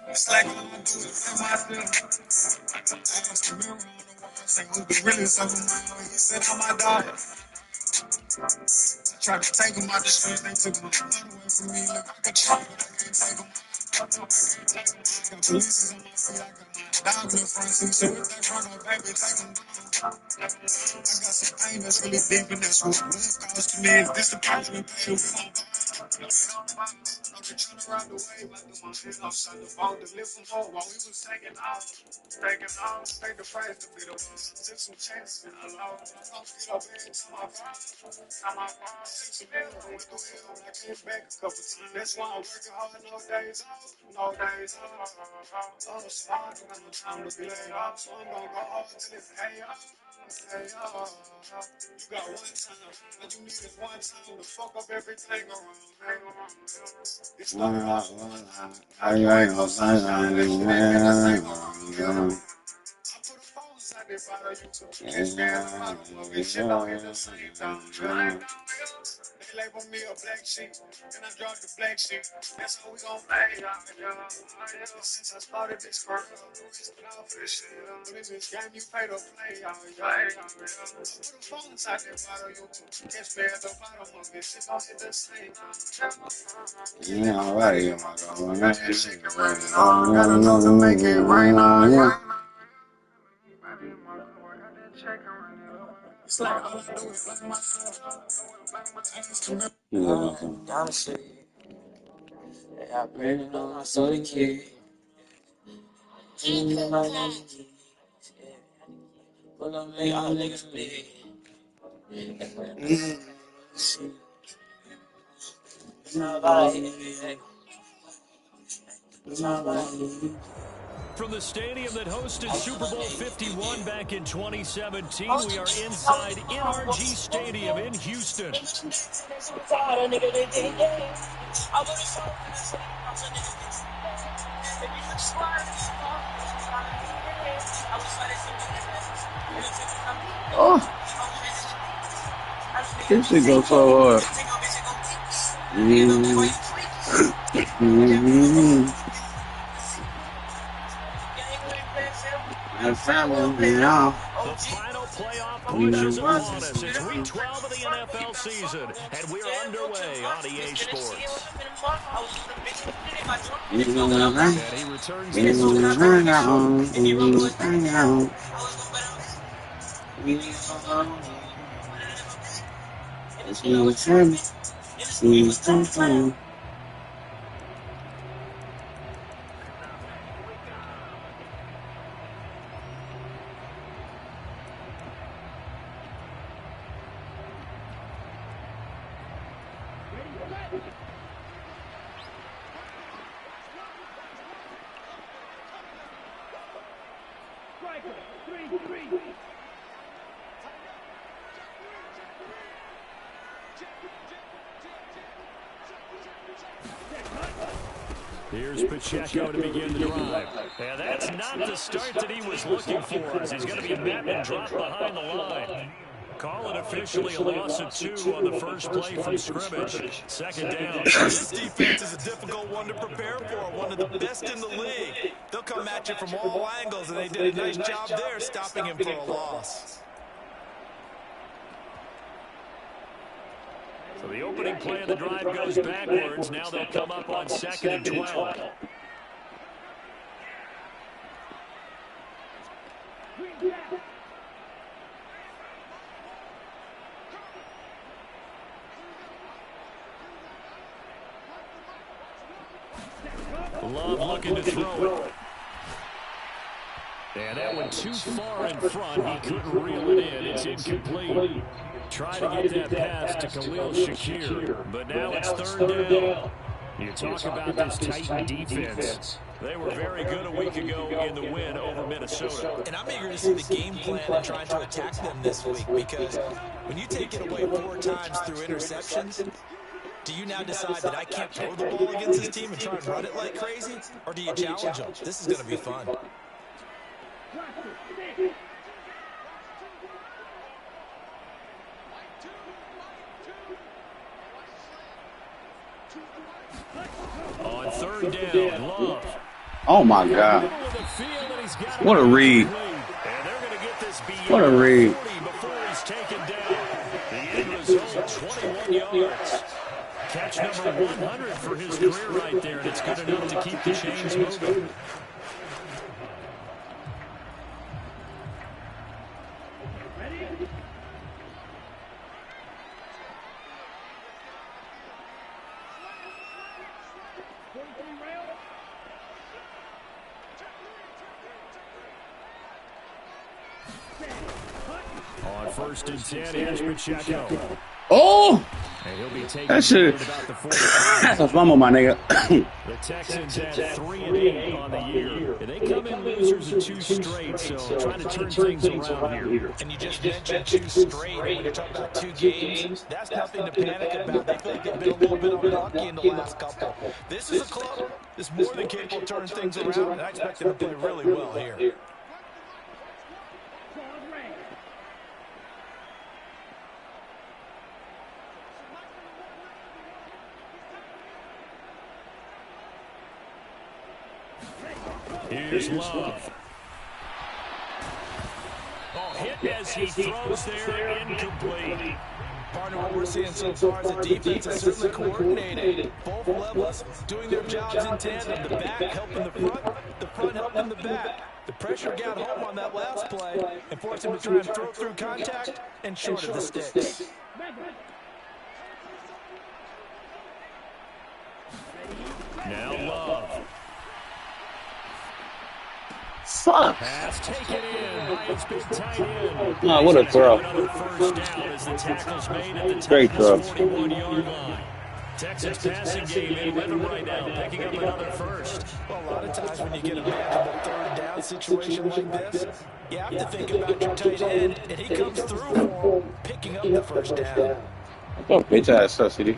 It's like all I do is in myself. I asked the mirror on the wall, say who's the realest of them all. He said I'm my dog. I tried to take him out the streets, they took my blood away from me. Look, I could try, but I can't take him. Got police on my feet, I got my dog in the front seat. So if they run up, baby, take them down. I got some pain that's really deep, and that's what love calls to me. Is this the price we pay? We gon' I'm just trying to ride the wave, I do my hands outside the vault to lift them up while we was taking off. Take the price to be the one. Took some chances and allowed them. I'm gonna get up every time I fall. Took some L's, went through hell, and I came back a couple times. That's why I'm working hard, no days off. No days off. Oh, so I don't have no time to be laid off, so I'm gonna go hard till it pay off. Hey, you got one time, but you need it one time to fuck up everything around. It's not I put a phone inside that bottle, you took this man, shit don't hit the same time. They label me a black sheep, and I dropped the black sheep. That's how we gon' play, since I started this career, it's selfish. In this game, you pay to play, put a phone inside that bottle, you took this man, the bottom of it, shit don't hit the same time. Yeah, alright, my God, got that shit running on, gotta know to make it rain on, yeah. It's like all I do is blame myself. Honestly, I pray to know my soul to kid. In my knees, pull up, make all niggas bleed. It's not about it. It's not about it. From the stadium that hosted Super Bowl 51 back in 2017, we are inside NRG Stadium in Houston. Oh, this shit goes so hard. The final playoff push is upon us. It's week 12 of the NFL season, and we're underway on EA Sports. And he returns It's Here's Pacheco to begin the drive. And that's not the start that he was looking for, as he's going to be met and dropped behind the line. Call it officially a loss of 2 on the first play from scrimmage. Second down. This defense is a difficult one to prepare for, one of the best in the league. They'll come at you from all angles, and they did a nice job there stopping him for a loss. So the opening play of the drive goes backwards. Now they'll come up on 2nd and 12. Love looking to throw it. And that went too far in front. He couldn't reel it in. It's incomplete. Try to get that pass to Khalil Shakir, but now it's 3rd down. You talk about this Titan defense. They were very good a week ago in the win over Minnesota. And I'm eager to see the game plan and trying to attack them this week, because when you take it away 4 times through interceptions, Do you now decide that I can't throw the ball against this team and try and run it like crazy? Or do you challenge them? This is going to be fun. On 3rd down, Love. Oh my God. What a read. What a read. Before he's taken down. The end result, 21 yards. Catch number 100 for his career right there, and it's good enough to keep the chains moving. On 1st and 10, here's Pacheco. Oh! And he'll be taking That shit. That's a fumble, my nigga. The Texans at 3-8 on the year. And they come in losers of 2 straight, so trying to turn things around here. And you just mentioned 2 straight. When you're talking about 2 games, that's nothing to panic about. They feel like they've been a little bit unlucky in the last couple. This is a club that's more than capable of turning things around, and I expect them to play really well here. Here's Love. Oh, hit as he throws there, incomplete. Partner, what we're seeing so far is the defense is certainly coordinated. Both levels doing their jobs in tandem. The back helping the front helping the back. The pressure got home on that last play and forced him to try and throw through contact and short of the sticks. Now Love. Sucks. Pass taken in by its big tight end. Oh, what a throw. Another 1st down as the tackle's made at the Great throw. 41-yard line. Texans passing game in rhythm right now, picking up another 1st. Well, a lot of times when you get a manageable 3rd down situation like this, you have to think about your tight end, and he comes through for him, picking up the 1st down. Oh, bitch ass subsidy.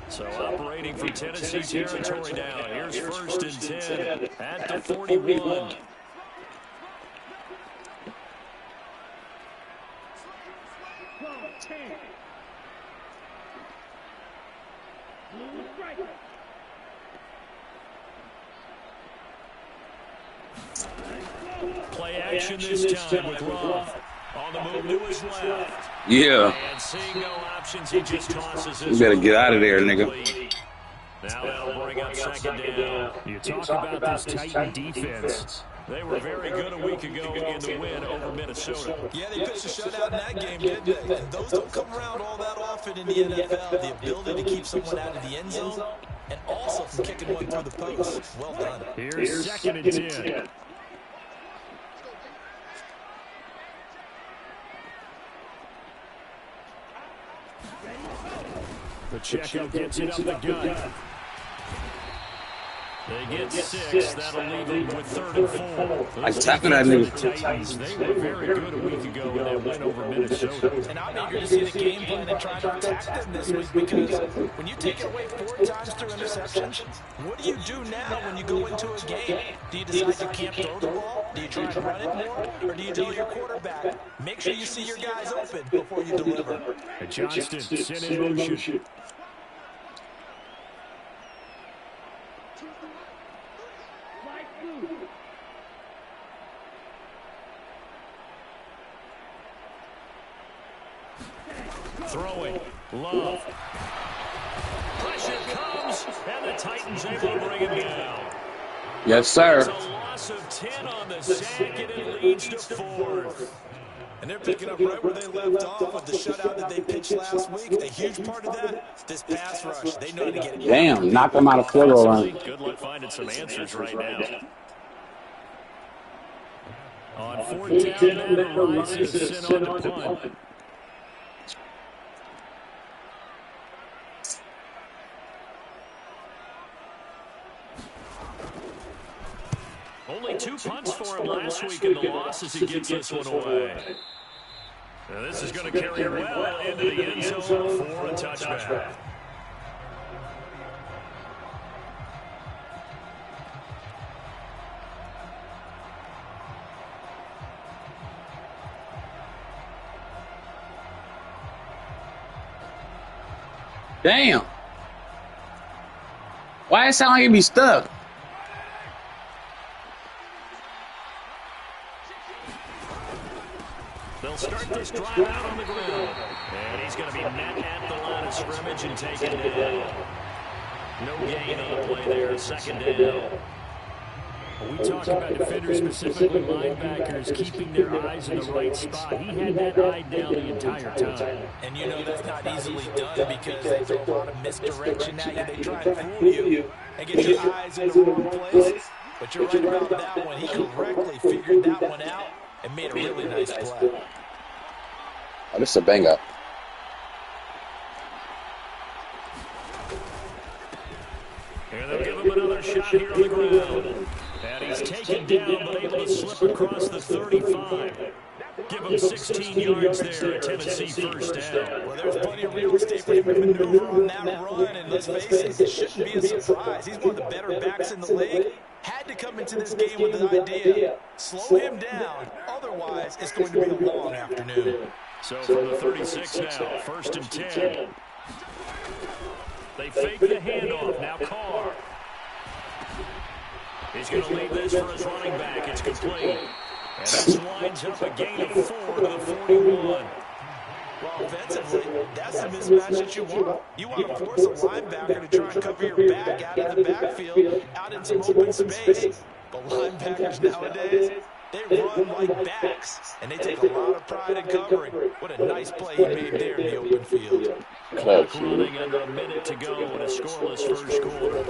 So operating from Tennessee territory now. Here's 1st and 10 at the 41. Play action this time with Love. On the move to his left. Yeah. And seeing no options, he just tosses his. You better get out of there, nigga. Now that'll bring up 2nd down. You talk about this Titan defense. They were very good a week ago in the win over Minnesota. Yeah, they pitched a shutout in that game, didn't they? And those don't come around all that often in the NFL. The ability to keep someone out of the end zone and also from kicking one through the post. Well done. Here's 2nd and 10. Pacheco gets it up the gut. They get 6. That'll leave them with 3rd and 4. I tapping that nigga. Titans, they were very good a week ago in that win over Minnesota. And I'm eager to see the game plan and try to attack them this week because when you take it away 4 times through interceptions, what do you do now when you go into a game? Do you decide you can't throw the ball? Do you try to run it more? Or do you tell your quarterback, make sure you see your guys open before you deliver? And Johnston sent in motion. Throwing. Love. Pressure comes, and the Titans able to bring him down. Yes, sir. It's a loss of 10 on the sack, and it leads to 4th. And they're picking up right where they left off with the shutout that they pitched last week. A huge part of that, this pass rush. They know how to get it. Damn, knocked him out of field goal line. Good luck finding some answers right now. On 4th down, Madden rises sent on to punt. Only 2 punts for him last week in the losses. He gets this one away. This is going to carry well into the end zone for a touchback. Damn. Why it sound like it be stuck? They'll start this drive out on the ground. And he's going to be net at the line of scrimmage and taken down. No gain on the play there, second down. We talk about defenders, specifically linebackers, keeping their eyes in the right spot. He had that eye down the entire time. And you know that's not easily done because they throw a lot of misdirection at you. They try and fool you and get your eyes in the wrong place. But you're right about that one. He correctly figured that one out and made a really nice play. Oh, this is a bang-up. And they'll give him another shot here on the ground. And he's taken down, but able to slip across the 35. Give him 16 yards there, Tennessee first down. Well, there's plenty of real estate for him to maneuver on that run, and let's face it, it shouldn't be a surprise. He's one of the better backs in the league. Had to come into this game with an idea. Slow him down, otherwise it's going to be a long afternoon. So from the 36 now, first and 10. They fake the handoff, now Carr. He's going to leave this for his running back. It's complete. And this lines up a gain of 4 to the 41. Well, offensively, that's the mismatch that you want. You want to force a linebacker to try and cover your back out of the backfield, out in some open space. But linebackers nowadays, they run like backs, and they take a lot of pride in covering. What a nice play he made there in the open field. Clock running and a minute to go in a scoreless first quarter.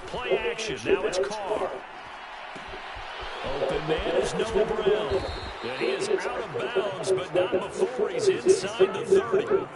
Play action, now it's Carr. Open man is Noah Brown. And he is out of bounds, but not before he's inside the 30.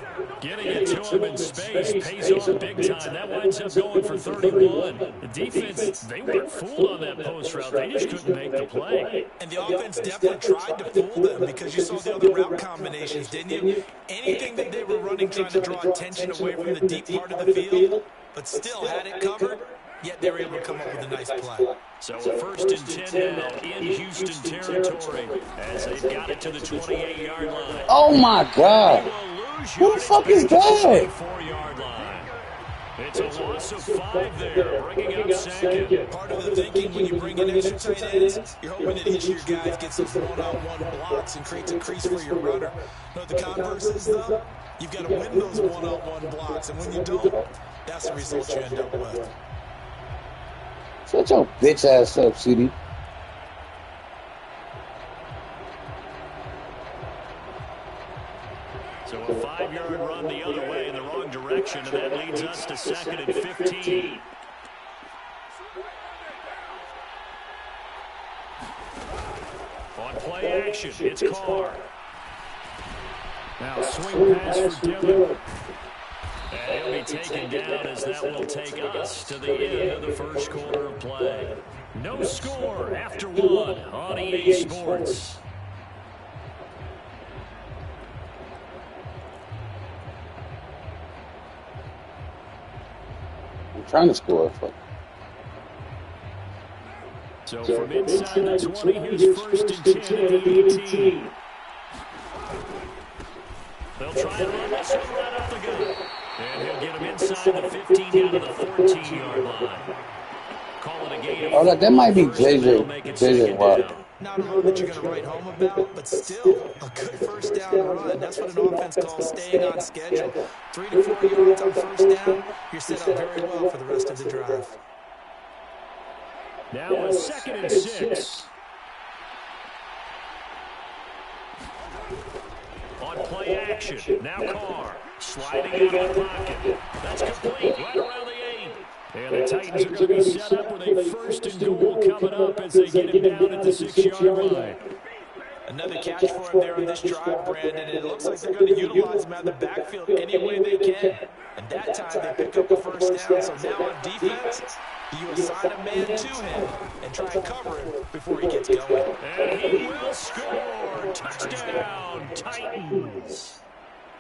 Getting it to him in space pays off big time. That winds up going for 31. The defense, they weren't fooled on that post route. They just couldn't make the play. And the offense definitely tried to fool them because you saw the other route combinations, didn't you? Anything that they were running trying to draw attention away from the deep part of the field, but still had it covered, yet they were able to come up with a nice play. So a first and 10 now in Houston territory as they've got it to the 28-yard line. Oh, my God. Who the fuck is that? 4-yard line. It's a loss of 5 there, bringing up second. Part of the thinking when you bring in extra tight ends, you're hoping that each of your guys gets those one-on-one blocks and creates a crease for your runner. Know what the converse is, though? You've got to win those one-on-one blocks, and when you don't, that's the result you end up with. Shut your bitch ass up, CD. So a 5-yard run the other way in the wrong direction, and that leads us to second and 15. On play action, it's Carr. Now swing pass for Dillon. And he'll be taken down as that will take us to the end of the first quarter of play. No score after 1 on EA Sports. I'm trying to score. So from inside the 20, here's first and 10 at the 18. They'll try and run this one right up the gut. And he'll get him inside the 15 down to the 14-yard line. Call it a gain. Oh, that might be JJ Watt. Not a run that you're going to write home about, but still a good first down run. That's what an offense calls staying on schedule. 3 to 4 yards on first down, you're set up very well for the rest of the drive. Now a second and 6. On play action, now Carr. Sliding out of the pocket. That's complete, right around the 8. And the Titans are going to be set up with a first and goal coming up as they get him down at the 6-yard line. Another catch for him there on this drive, Brandon, and it looks like they're going to utilize him out of the backfield any way they can. And that time they pick up the first down, so now on defense, You assign a man to him and try and cover him before he gets going. And he will score. Touchdown, Titans.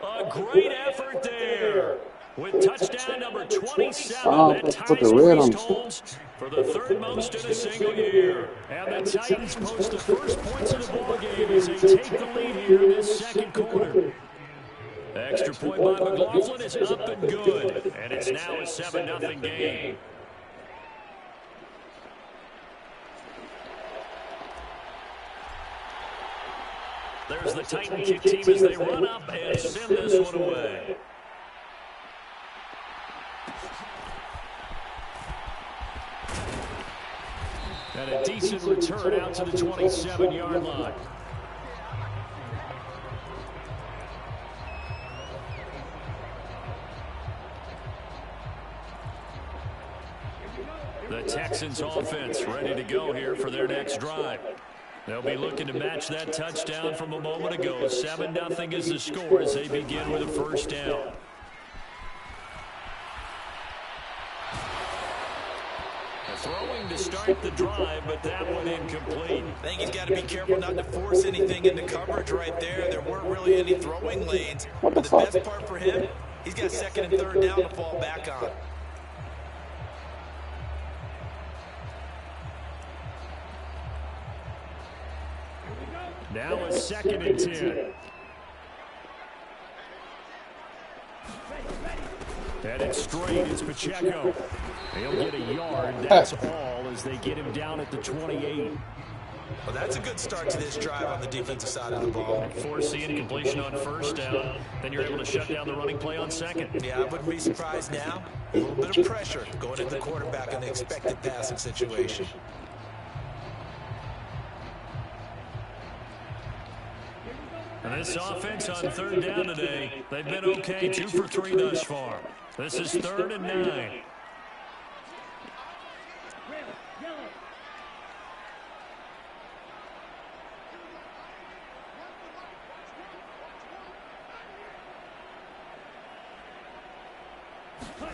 A great effort there. With touchdown number 27, that ties Priest holds for the third most in a single year. And the Titans post the first points of the ballgame as they take the lead here in this second quarter. Extra point by McLaughlin is up and good, and it's now a 7-0 game. There's the Titan kick team as they run up and send this one away. And a decent return out to the 27-yard line. The Texans offense ready to go here for their next drive. They'll be looking to match that touchdown from a moment ago. 7-0 is the score as they begin with a first down. Throwing to start the drive, but that one incomplete. I think he's got to be careful not to force anything into coverage right there. There weren't really any throwing lanes. But the best part for him, he's got second and third down to fall back on. Now a 2nd and 10. And it's straight. It's Pacheco. He'll get a yard. That's all as they get him down at the 28. Well, that's a good start to this drive on the defensive side of the ball. Force the incompletion on first down. Then you're able to shut down the running play on second. Yeah, I wouldn't be surprised now. A little bit of pressure going at the quarterback in the expected passing situation. And this offense on third down today, they've been okay, 2 for 3 thus far. This is 3rd and 9.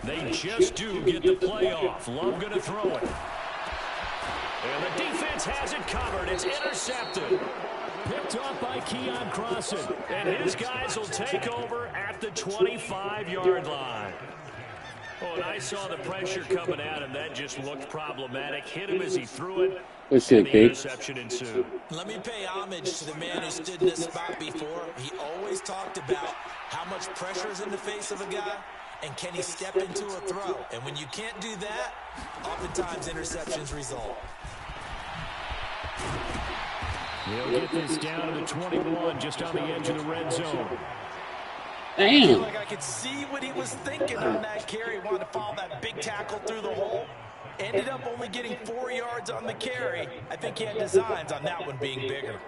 They just do get the play off. Love going to throw it. And the defense has it covered. It's intercepted. Picked off by Keon Crossan. And his guys will take over at the 25-yard line. Oh, and I saw the pressure coming at him. That just looked problematic. Hit him as he threw it. And the interception ensued. Let me pay homage to the man who stood in this spot before. He always talked about how much pressure is in the face of a guy. And can he step into a throw? And when you can't do that, oftentimes interceptions result. He'll get this down to the 21, just on the edge of the red zone. Damn. I feel like I could see what he was thinking on that carry. Wanted to follow that big tackle through the hole. Ended up only getting 4 yards on the carry. I think he had designs on that one being bigger.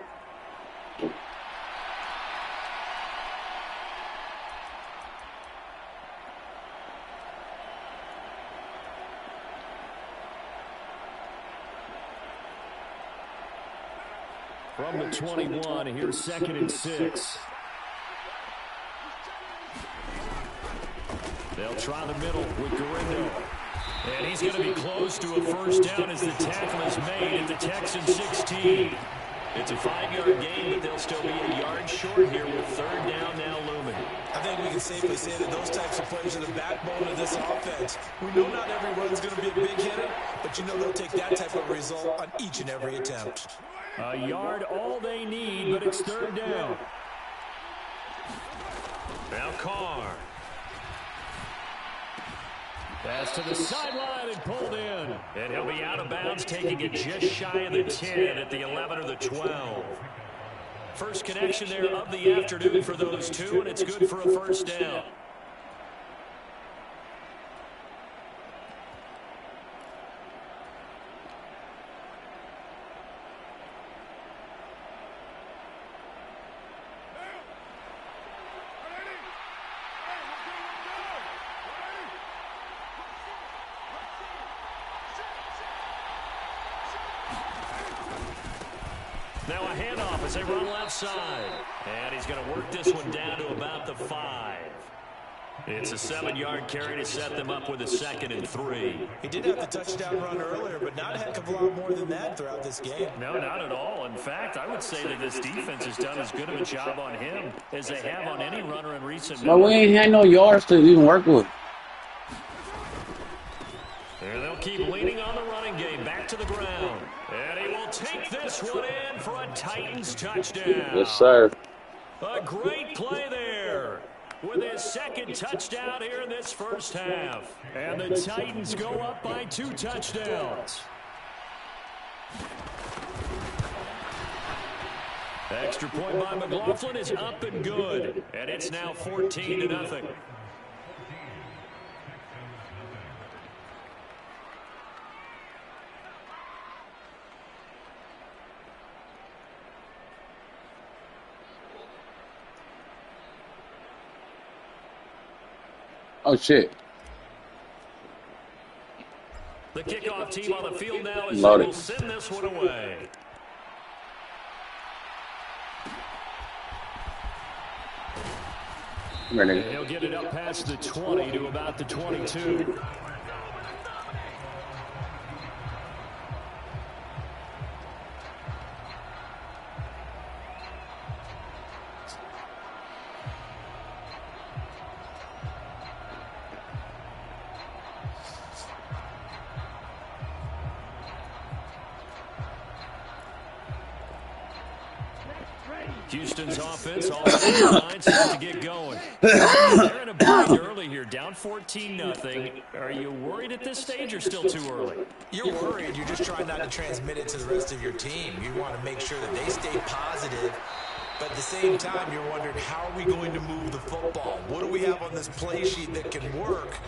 From the 21, here's 2nd and 6. They'll try the middle with Garindo. And he's going to be close to a first down as the tackle is made at the Texans 16. It's a 5-yard gain, but they'll still be a yard short here with 3rd down now looming. I think we can safely say that those types of plays are the backbone of this offense. We know not every run's going to be a big hitter, but you know they'll take that type of result on each and every attempt. A yard all they need, but it's 3rd down. Now Carr. Pass to the sideline and pulled in. And he'll be out of bounds, taking it just shy of the 10 at the 11 or the 12. First connection there of the afternoon for those two, and it's good for a first down. Now a handoff as they run left side. And he's going to work this one down to about the 5. It's a 7-yard carry to set them up with a 2nd and 3. He did have the touchdown run earlier, but not a heck of a lot more than that throughout this game. No, not at all. In fact, I would say that this defense has done as good of a job on him as they have on any runner in recent memory. But we ain't had no yards to even work with. And they'll keep leaning on the running game back to the ground. And he will take this one in for a Titans touchdown. Yes, sir. A great play there with his 2nd touchdown here in this first half. And the Titans go up by 2 touchdowns. Extra point by McLaughlin is up and good. And it's now 14-0. Oh, shit. The kickoff team on the field now is Loaded. able to send this one away. Ready. And he'll get it up past the 20 to about the 22. Houston's offense all lines to get going. They're in a bind early here, down 14-0. Are you worried at this stage or still too early? You're worried. You're just trying not to transmit it to the rest of your team. You want to make sure that they stay positive. But at the same time, you're wondering, how are we going to move the football? What do we have on this play sheet that can work?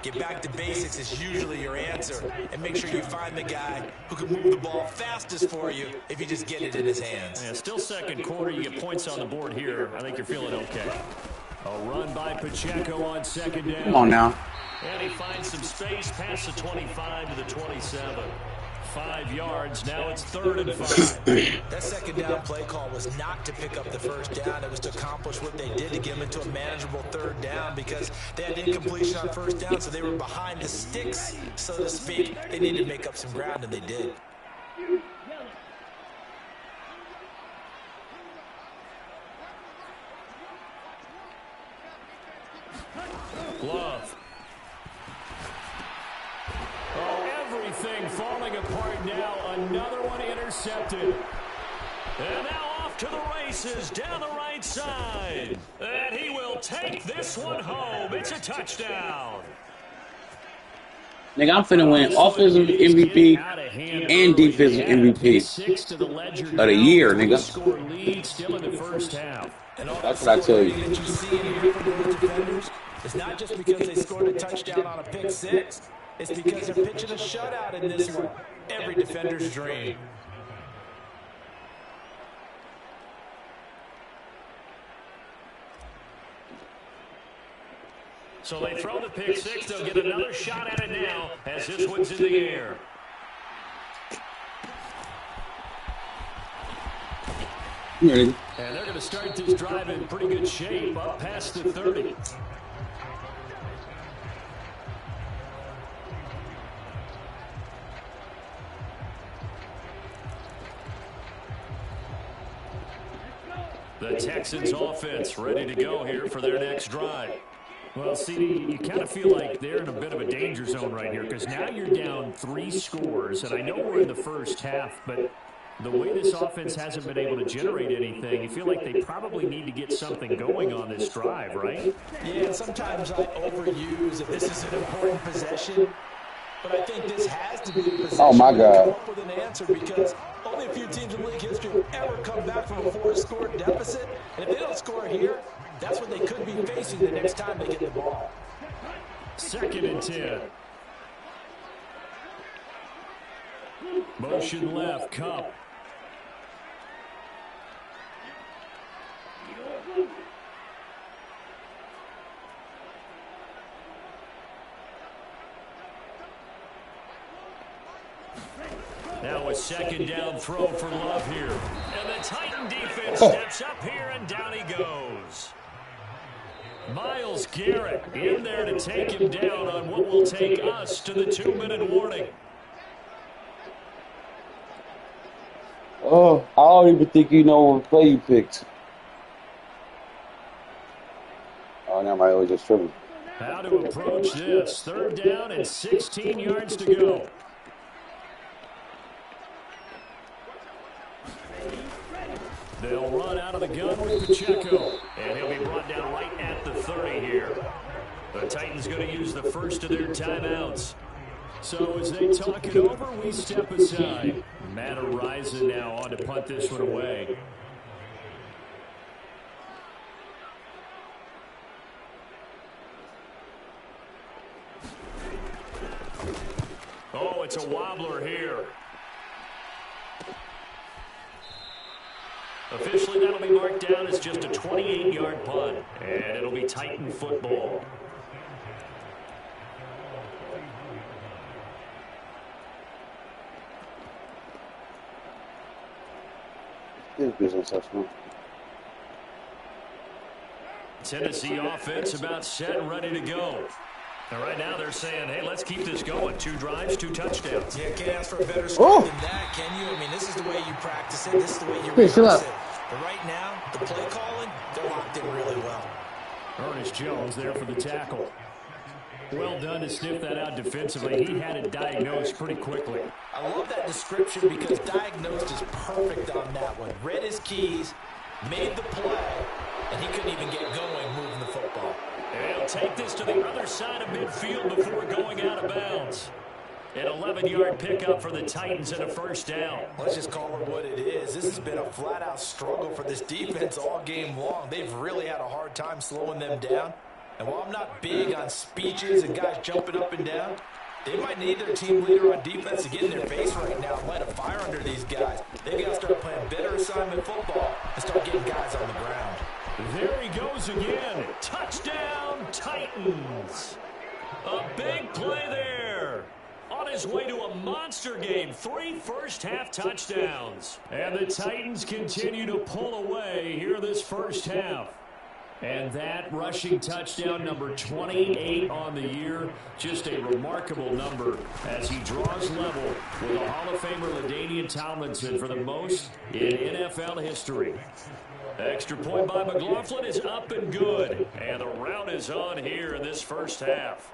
Get back to basics is usually your answer. And make sure you find the guy who can move the ball fastest for you if you just get it in his hands. Yeah, still second quarter. You get points on the board here. I think you're feeling okay. A run by Pacheco on 2nd down. Come on now. And he finds some space past the 25 to the 27. 5 yards. Now it's 3rd and 5. That 2nd down play call was not to pick up the 1st down. It was to accomplish what they did to get them into a manageable 3rd down because they had incompletion on 1st down, so they were behind the sticks, so to speak. They needed to make up some ground, and they did. Love. Oh, everything falling apart now. Another one intercepted. And now off to the races down the right side. And he will take this one home. It's a touchdown. Nigga, I'm finna win offensive MVP and defensive MVP of the year, nigga. Still in the first half. That's what I tell you. That you see and hear from those defenders, it's not just because they scored a touchdown on a pick six. It's because they're pitching a shutout in this one. Every defender's dream. So they throw the pick six. They'll get another shot at it now as this one's in the air. Ready. And they're going to start this drive in pretty good shape, up past the 30. The Texans offense ready to go here for their next drive. Well, CD, you kind of feel like they're in a bit of a danger zone right here because now you're down 3 scores, and I know we're in the first half, but the way this offense hasn't been able to generate anything, you feel like they probably need to get something going on this drive, right? Yeah, sometimes I overuse if this is an important possession, but I think this has to be a possession. Oh, my God. Come up with an answer because only a few teams in league history have ever come back from a 4-score deficit, and if they don't score here, that's what they could be facing the next time they get the ball. 2nd and 10. Motion left, Cup. Now a 2nd down throw for Love here. And the Titan defense steps up here, and down he goes. Myles Garrett in there to take him down on what will take us to the 2-minute warning. Oh, I don't even think you know what play you picked. Oh, now my was just tripping. How to approach this? 3rd down and 16 yards to go. They'll run out of the gun with Pacheco, and he'll be brought down right at the 30 here. The Titans going to use the first of their timeouts. So as they talk it over, we step aside. Matt Horizon now on to punt this one away. Oh, it's a wobbler here. Officially, that'll be marked down as just a 28-yard punt, and it'll be Titan football. Tennessee offense about set and ready to go. And right now they're saying, hey, let's keep this going. 2 drives, 2 touchdowns. Yeah, can't ask for a better script than that, can you? I mean, this is the way you practice it. This is the way you rehearse it. But right now, the play calling, they're locked in really well. Ernest Jones there for the tackle. Well done to sniff that out defensively. He had it diagnosed pretty quickly. I love that description because diagnosed is perfect on that one. Read his keys, made the play, and he couldn't even get going moving the football. And he'll take this to the other side of midfield before going out of bounds. An 11-yard pickup for the Titans and a 1st down. Let's just call it what it is. This has been a flat-out struggle for this defense all game long. They've really had a hard time slowing them down. And while I'm not big on speeches and guys jumping up and down, they might need their team leader on defense to get in their face right now and light a fire under these guys. They've got to start playing better assignment football and start getting guys on the ground. There he goes again. Touchdown, Titans. A big play there. On his way to a monster game. 3 first-half touchdowns. And the Titans continue to pull away here this first half. And that rushing touchdown, number 28 on the year, just a remarkable number as he draws level with the Hall of Famer LaDainian Tomlinson for the most in NFL history. Extra point by McLaughlin is up and good. And the route is on here in this first half.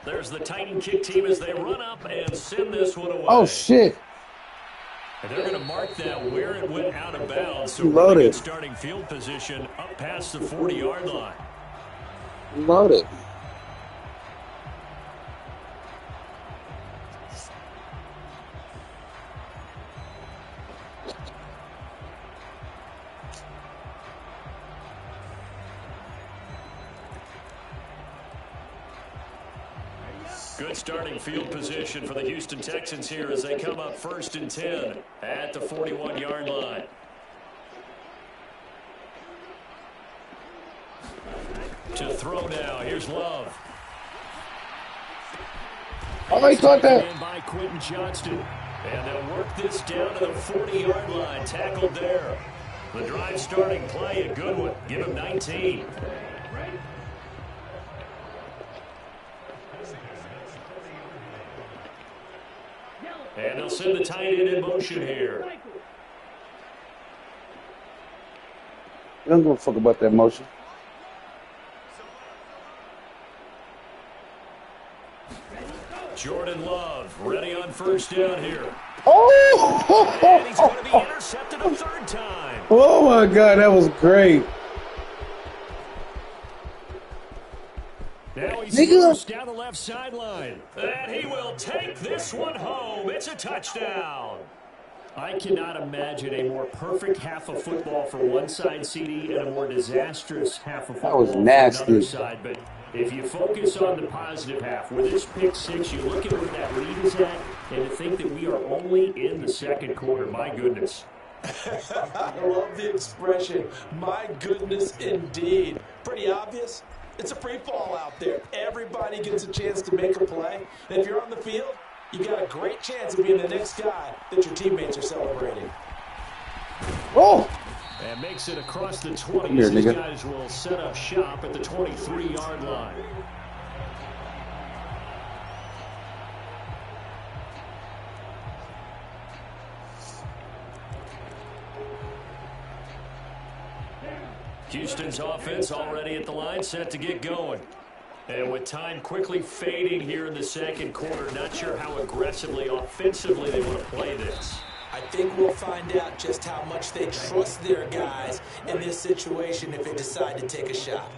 There's the Titan kick team as they run up and send this one away. Oh, shit. And they're going to mark that where it went out of bounds. So really good starting field position up past the 40-yard line. Loaded. Good starting field position for the Houston Texans here as they come up 1st and 10 at the 41-yard line. To throw now, here's Love. Oh, he caught that. In by Quentin Johnston. And they'll work this down to the 40-yard line, tackled there. The drive starting play, a good one. Give him 19. And they'll send the tight end in motion here. I don't give a fuck about that motion. Jordan Love ready on 1st down here. Oh! And he's going to be intercepted a 3rd time. Oh, my God. That was great. Now he's loose down the left sideline. And he will take this one home. It's a touchdown. I cannot imagine a more perfect half of football for one side, CD, and a more disastrous half of football for another side. But if you focus on the positive half, with this pick 6, you look at where that lead is at, and to think that we are only in the 2nd quarter, my goodness. I love the expression, my goodness indeed. Pretty obvious. It's a free fall out there. Everybody gets a chance to make a play. And if you're on the field, you got a great chance of being the next guy that your teammates are celebrating. Oh! And makes it across the 20 as these guys will set up shop at the 23-yard line. Houston's offense already at the line, set to get going. And with time quickly fading here in the second quarter, not sure how aggressively, offensively they want to play this. I think we'll find out just how much they trust their guys in this situation if they decide to take a shot.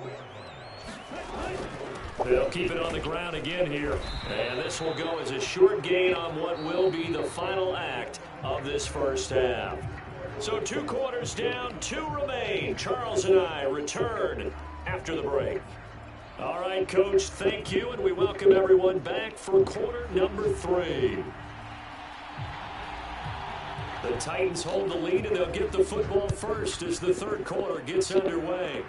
They'll keep it on the ground again here. And this will go as a short gain on what will be the final act of this first half. So 2 quarters down, 2 remain. Charles and I return after the break. All right, Coach, thank you, and we welcome everyone back for quarter number 3. The Titans hold the lead, and they'll get the football first as the third quarter gets underway.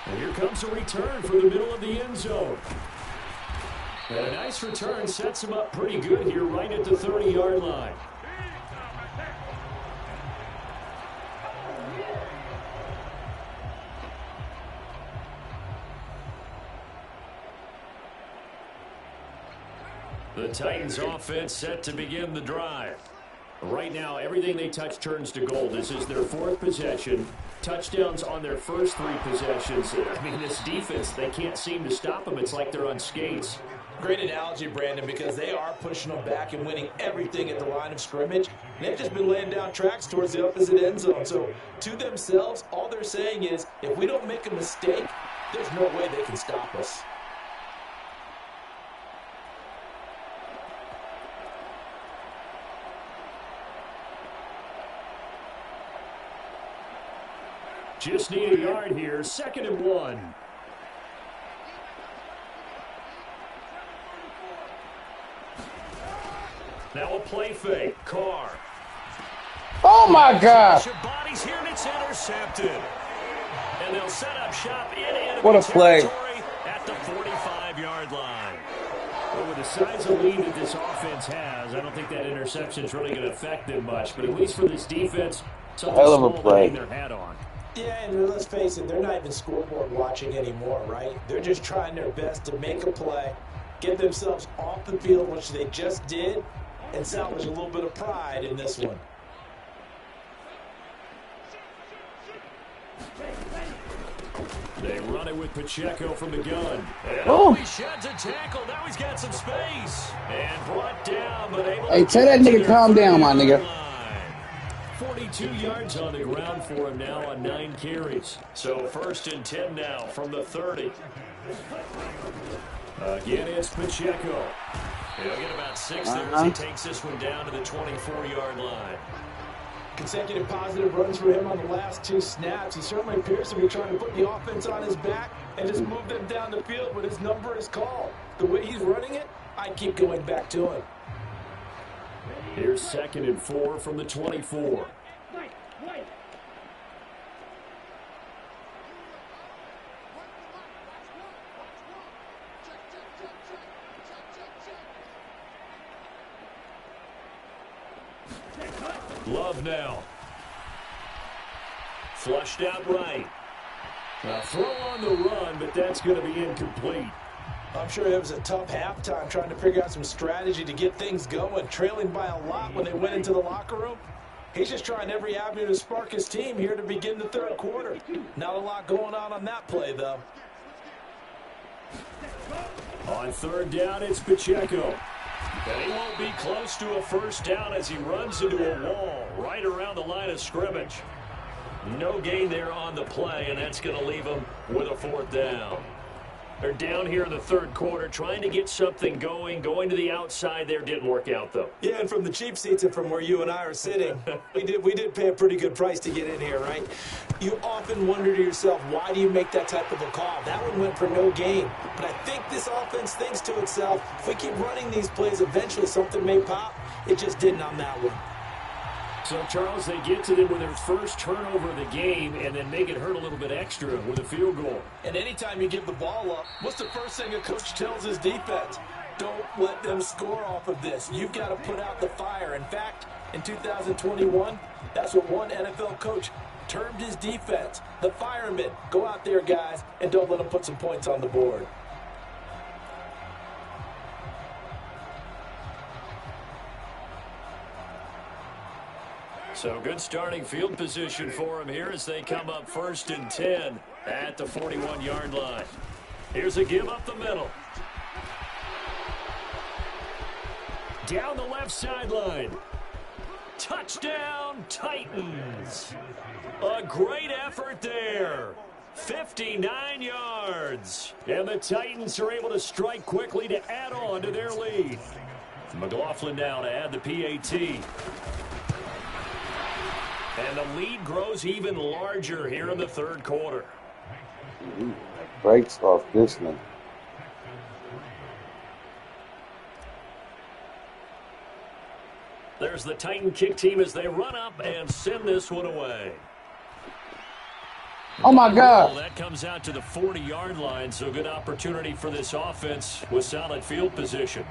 And here comes a return for the middle of the end zone. And a nice return sets him up pretty good here right at the 30-yard line. The Titans offense set to begin the drive. Right now, everything they touch turns to gold. This is their 4th possession. Touchdowns on their first 3 possessions. I mean, this defense, they can't seem to stop them. It's like they're on skates. Great analogy, Brandon, because they are pushing them back and winning everything at the line of scrimmage. And they've just been laying down tracks towards the opposite end zone. So, to themselves, all they're saying is, if we don't make a mistake, there's no way they can stop us. Just need a yard here, 2nd and 1. Now a play fake, Carr. Oh my God! Bodies here and it's intercepted. And they'll set up shop in enemy What a play. territory at the 45-yard line. Well, with the size of lead that this offense has, I don't think that interception is really going to affect them much. But at least for this defense, something hell of a small play. to hang their hat on. Yeah, and let's face it, they're not even scoreboard watching anymore, right? They're just trying their best to make a play, get themselves off the field, which they just did, and salvage a little bit of pride in this one. They run it with Pacheco from the gun. Oh. He sheds a tackle. Now he's got some space. And brought down, but able Hey, to tell that nigga calm down, my nigga. 42 yards on the ground for him now on 9 carries. So 1st and 10 now from the 30. Again, it's Pacheco. He'll get about 6 there as he takes this one down to the 24-yard line. Consecutive positive runs for him on the last 2 snaps. He certainly appears to be trying to put the offense on his back and just move them down the field when his number is called. The way he's running it, I keep going back to him. Here's 2nd and 4 from the 24. Love now. Flushed out right. A throw on the run, but that's going to be incomplete. I'm sure it was a tough halftime trying to figure out some strategy to get things going, trailing by a lot when they went into the locker room. He's just trying every avenue to spark his team here to begin the third quarter. Not a lot going on that play, though. On 3rd down, it's Pacheco. And he won't be close to a first down as he runs into a wall right around the line of scrimmage. No gain there on the play, and that's going to leave him with a 4th down. They're down here in the third quarter trying to get something going to the outside there. Didn't work out, though. Yeah, and from the cheap seats and from where you and I are sitting, we did pay a pretty good price to get in here, right? You often wonder to yourself, why do you make that type of a call? That one went for no gain. But I think this offense thinks to itself, if we keep running these plays, eventually something may pop. It just didn't on that one. So, Charles, they get to them with their first turnover of the game and then make it hurt a little bit extra with a field goal. And anytime you give the ball up, what's the first thing a coach tells his defense? Don't let them score off of this. You've got to put out the fire. In fact, in 2021, that's what one NFL coach termed his defense, the firemen. Go out there, guys, and don't let them put some points on the board. So good starting field position for him here as they come up 1st and 10 at the 41-yard line. Here's a give up the middle. Down the left sideline. Touchdown, Titans. A great effort there. 59 yards. And the Titans are able to strike quickly to add on to their lead. McLaughlin now to add the PAT. And the lead grows even larger here in the 3rd quarter. Breaks off this one. There's the Titan kick team as they run up and send this one away. Oh, my God. Well, that comes out to the 40-yard line, so good opportunity for this offense with solid field position.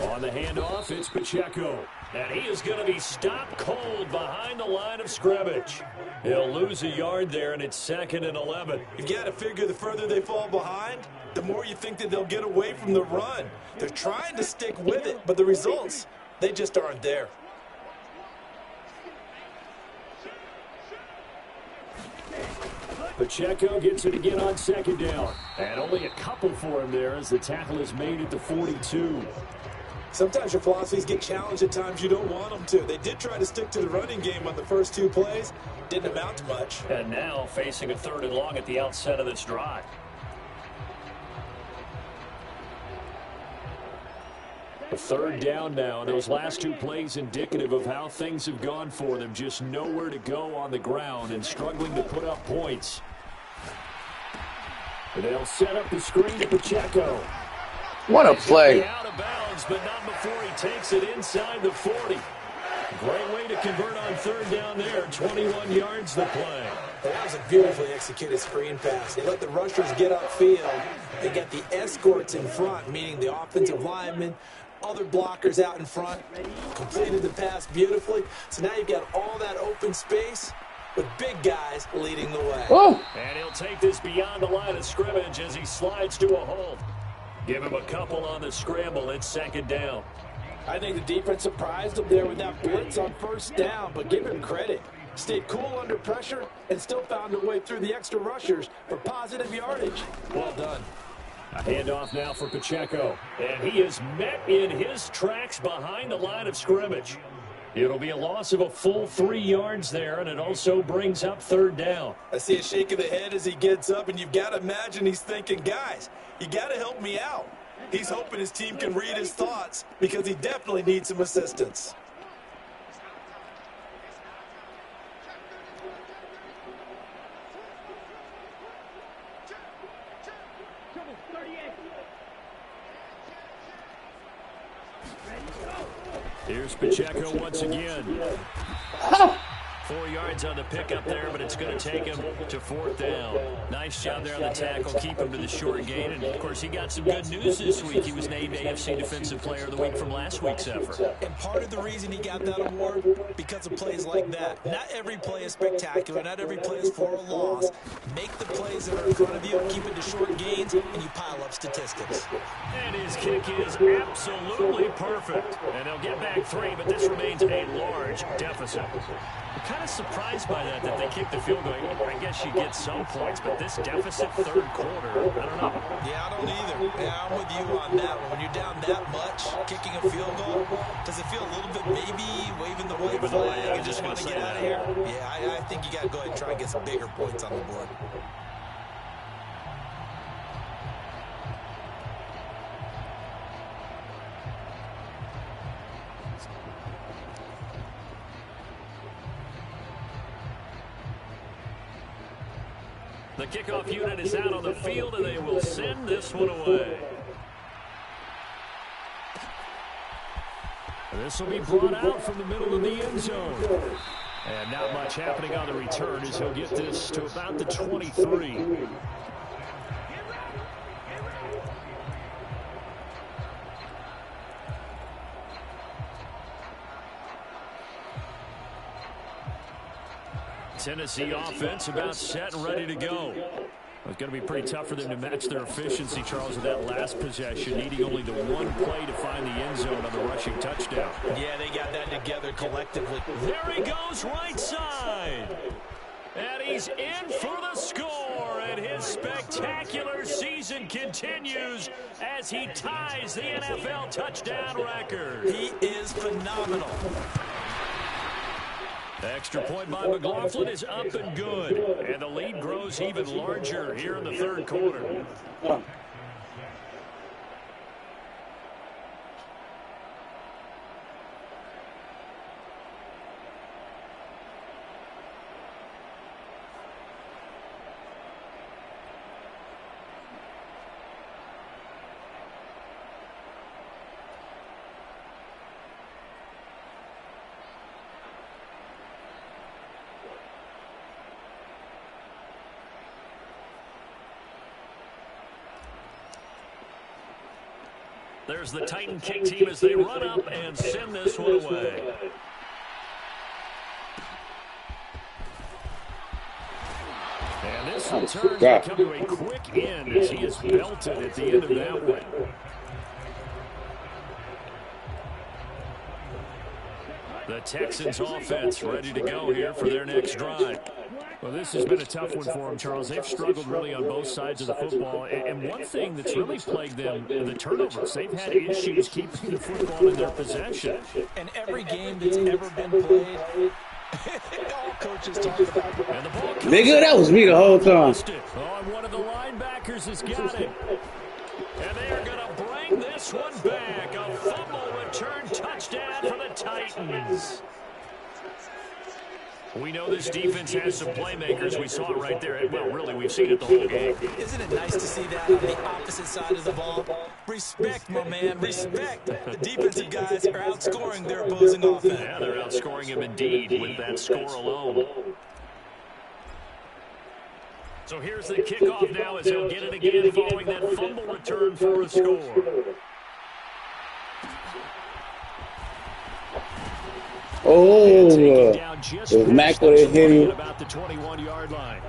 On the handoff, it's Pacheco. And he is going to be stopped cold behind the line of scrimmage. He'll lose a yard there, and it's 2nd and 11. You've got to figure the further they fall behind, the more you think that they'll get away from the run. They're trying to stick with it, but the results, they just aren't there. Pacheco gets it again on 2nd down. And only a couple for him there as the tackle is made at the 42. Sometimes your philosophies get challenged at times you don't want them to. They did try to stick to the running game on the first 2 plays. Didn't amount to much. And now facing a 3rd and long at the outset of this drive. A 3rd down now. Those last 2 plays indicative of how things have gone for them. Just nowhere to go on the ground and struggling to put up points. And they'll set up the screen to Pacheco. What a play. Out of bounds, but not before he takes it inside the 40. Great way to convert on 3rd down there. 21 yards the play. That was a beautifully executed screen pass. They let the rushers get upfield. They get the escorts in front, meaning the offensive linemen, other blockers out in front. Completed the pass beautifully. So now you've got all that open space with big guys leading the way. Oh. And he'll take this beyond the line of scrimmage as he slides to a hold. Give him a couple on the scramble. It's 2nd down. I think the defense surprised him there with that blitz on 1st down, but give him credit. Stayed cool under pressure and still found a way through the extra rushers for positive yardage. Well done. A handoff now for Pacheco. And he is met in his tracks behind the line of scrimmage. It'll be a loss of a full 3 yards there, and it also brings up 3rd down. I see a shake of the head as he gets up, and you've got to imagine he's thinking, guys, you got to help me out. He's hoping his team can read his thoughts because he definitely needs some assistance. Here's Pacheco once again. 4 yards on the pickup there, but it's going to take him to 4th down. Nice job there on the tackle. Keep him to the short gain. And, of course, he got some good news this week. He was named AFC Defensive Player of the Week from last week's effort. And part of the reason he got that award, because of plays like that. Not every play is spectacular. Not every play is for a loss. Make the plays that are in front of you, keep it to short gains, and you pile up statistics. And his kick is absolutely perfect. And they'll get back 3, but this remains a large deficit. kind of surprised by that they kicked the field goal. I guess you get some points, but this deficit third quarter, I don't know. Yeah, I don't either. Yeah, I'm with you on that one. When you're down that much, kicking a field goal, does it feel a little bit maybe waving the white flag and just want to get out of here? Yeah, I think you got to go ahead and try and get some bigger points on the board. The kickoff unit is out on the field, and they will send this one away. This will be brought out from the middle of the end zone. And not much happening on the return as he'll get this to about the 23. Tennessee offense about set and ready to go. It's going to be pretty tough for them to match their efficiency, Charles, with that last possession, needing only the one play to find the end zone on the rushing touchdown. Yeah, they got that together collectively. There he goes, right side. And he's in for the score, and his spectacular season continues as he ties the NFL touchdown record. He is phenomenal. Extra point by McLaughlin is up and good. And the lead grows even larger here in the third quarter. There's the Titan kick team as they run up and send this one away. And this return will come to a quick end as he is belted at the end of that one. The Texans offense ready to go here for their next drive. Well, this has been a tough one for them, Charles. They've struggled really on both sides of the football. And one thing that's really plagued them, the turnovers. They've had issues keeping the football in their possession. And every game that's ever been played, all coaches talk about it. And the ball nigga, that was me the whole time. Oh, and one of the linebackers has got it. And they are going to bring this one back. A fumble return touchdown for the Titans. We know this defense has some playmakers. We saw it right there. Well, really, we've seen it the whole game. Isn't it nice to see that on the opposite side of the ball? Respect, my man, respect. The defensive guys are outscoring their opposing offense. Yeah, they're outscoring him indeed with that score alone. So here's the kickoff now as he'll get it again following that fumble return for a score. Oh, if Mac would have hit him. About the 21-yard line.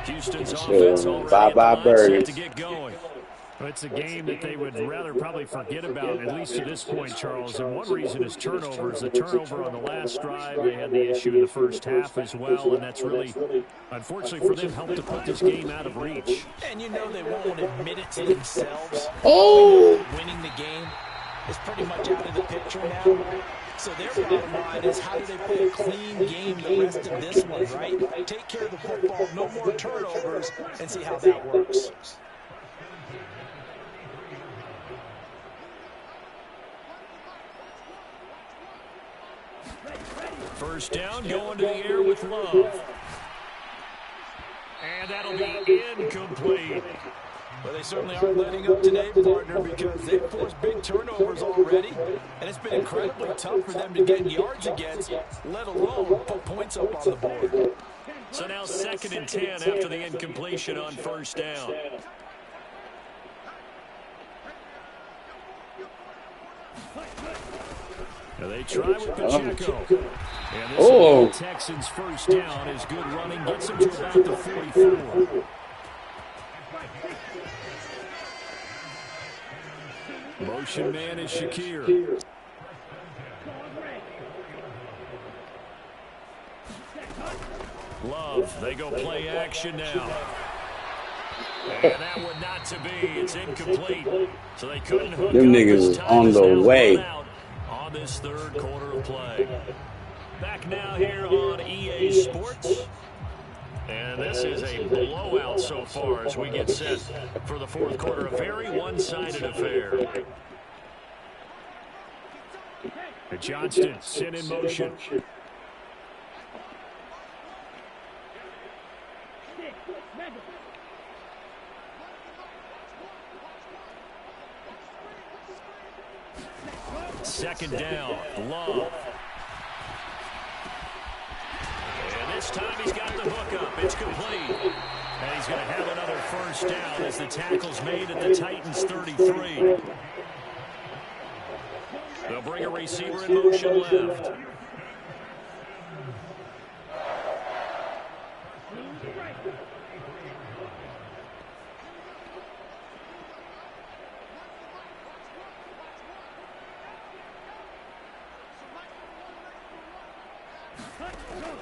Houston's offense bye-bye birdies. to get going. Well, it's a game that they would rather probably forget about, at least to this point, Charles. And one reason is turnovers. The turnover on the last drive, they had the issue in the first half as well, and that's really, unfortunately for them, helped to put this game out of reach. And you know they won't admit it to themselves. Oh! Winning the game is pretty much out of the picture now. So their bottom line is how do they play a clean game the rest of this one, right? Take care of the football, no more turnovers, and see how that works. First down, going to the air with Love. And that'll be incomplete. Well, they certainly aren't letting up today, partner, because they've forced big turnovers already, and it's been incredibly tough for them to get yards against, let alone put points up on the board. So now 2nd and 10 after the incompletion on first down. Now they try with Pacheco. And this Texans first down is good running, gets them to about the 44. Motion man is Shakir. Love, they go play action now. And that one not to be. It's incomplete. So they couldn't hook Them up. niggas This is time on is the now way. run out on this third quarter of play. Back now here on EA Sports. And this is a blowout so far as we get set for the fourth quarter. A very one-sided affair. Johnston sent in motion. Second down, Love. And this time he's got the hook up. It's complete. And he's going to have another first down as the tackle's made at the Titans' 33. They'll bring a receiver in motion left.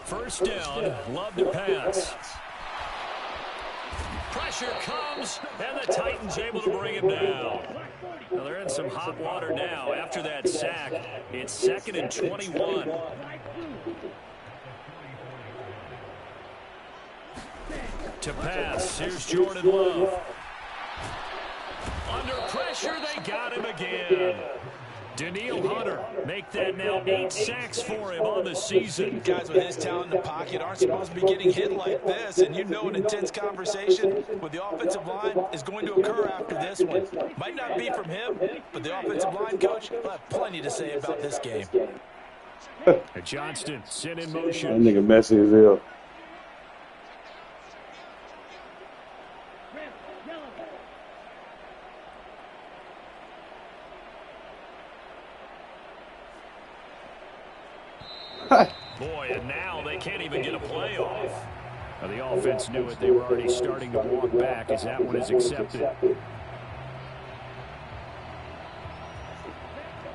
First down, Love to pass. Pressure comes, and the Titans able to bring him down. Well, they're in some hot water now. After that sack, it's 2nd and 21. To pass, here's Jordan Love. Under pressure, they got him again. Daniil Hunter make that now 8 sacks for him on the season. Guys with his talent in the pocket aren't supposed to be getting hit like this, and you know an intense conversation with the offensive line is going to occur after this one. Might not be from him, but the offensive line coach will have plenty to say about this game. Johnston sent in motion. That nigga messy as hell. Boy, and now they can't even get a play off. Now, the offense knew it. They were already starting to walk back as that one is accepted.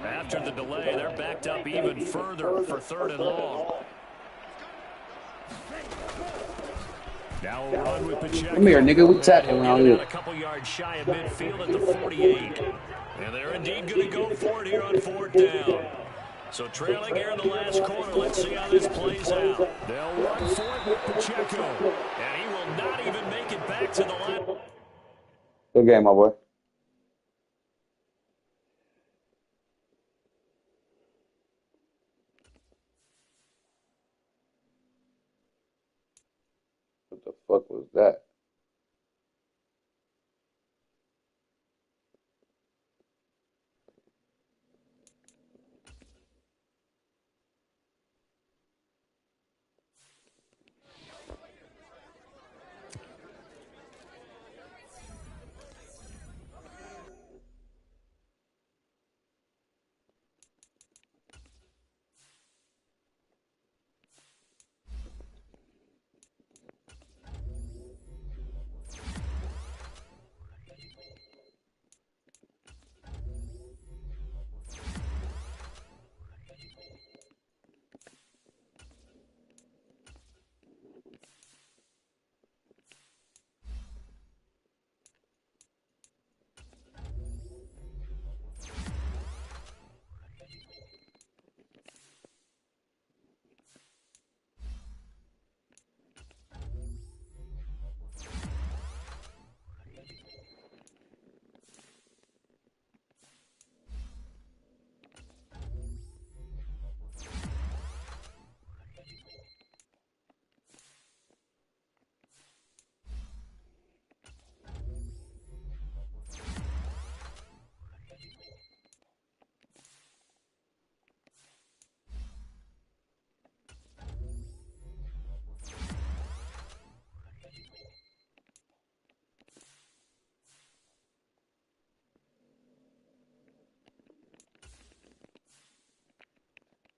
After the delay, they're backed up even further for 3rd and long. Now we'll run with Pacheco. Come here, nigga. We tackling around here. A couple yards shy of midfield at the 48. And they're indeed going to go for it here on 4th down. So trailing here in the last quarter, let's see how this plays out. They'll run for it with Pacheco. And he will not even make it back to the line. Good game, my boy. What the fuck was that?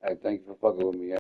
Hey, thank you for fucking with me.